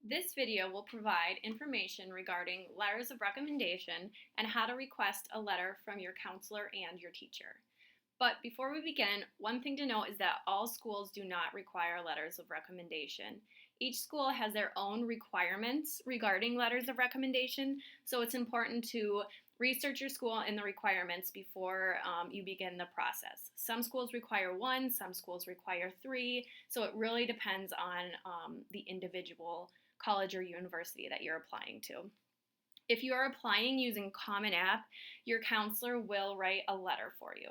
This video will provide information regarding letters of recommendation and how to request a letter from your counselor and your teacher. But before we begin, one thing to note is that all schools do not require letters of recommendation. Each school has their own requirements regarding letters of recommendation, so it's important to research your school and the requirements before you begin the process. Some schools require one, some schools require three, so it really depends on the individual college or university that you're applying to. If you are applying using Common App, your counselor will write a letter for you.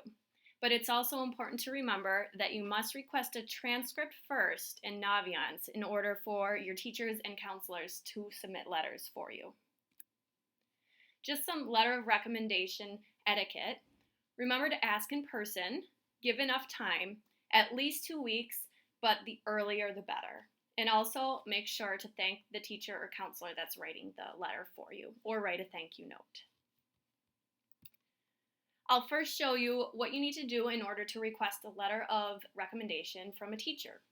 But it's also important to remember that you must request a transcript first in Naviance in order for your teachers and counselors to submit letters for you. Just some letter of recommendation etiquette. Remember to ask in person, give enough time, at least 2 weeks, but the earlier the better. And also make sure to thank the teacher or counselor that's writing the letter for you, or write a thank you note. I'll first show you what you need to do in order to request a letter of recommendation from a teacher.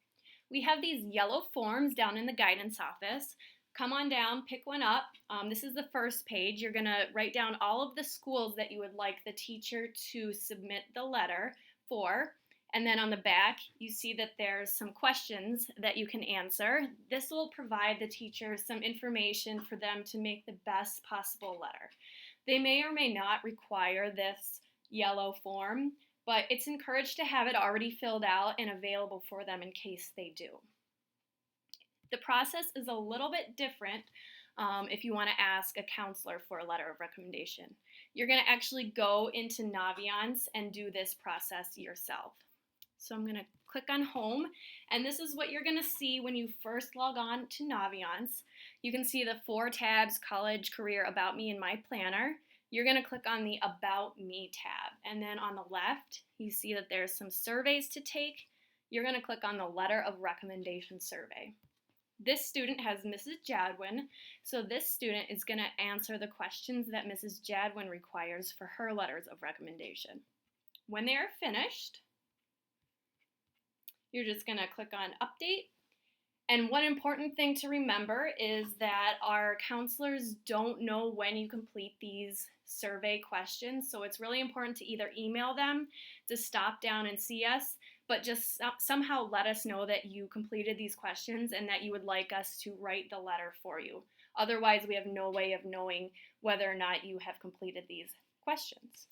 We have these yellow forms down in the guidance office. Come on down, pick one up. This is the first page. You're going to write down all of the schools that you would like the teacher to submit the letter for. And then on the back, you see that there's some questions that you can answer. This will provide the teacher some information for them to make the best possible letter. They may or may not require this yellow form, but it's encouraged to have it already filled out and available for them in case they do. The process is a little bit different if you want to ask a counselor for a letter of recommendation. You're going to actually go into Naviance and do this process yourself. So I'm going to click on Home, and this is what you're going to see when you first log on to Naviance. You can see the 4 tabs: College, Career, About Me, and My Planner. You're going to click on the About Me tab, and then on the left, you see that there's some surveys to take. You're going to click on the Letter of Recommendation survey. This student has Mrs. Jadwin, so this student is going to answer the questions that Mrs. Jadwin requires for her letters of recommendation. When they are finished, you're just going to click on Update. And one important thing to remember is that our counselors don't know when you complete these survey questions, so it's really important to either email them to stop down and see us, but just somehow let us know that you completed these questions and that you would like us to write the letter for you. Otherwise, we have no way of knowing whether or not you have completed these questions.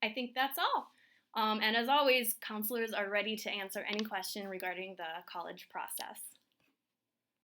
I think that's all. And as always, counselors are ready to answer any question regarding the college process.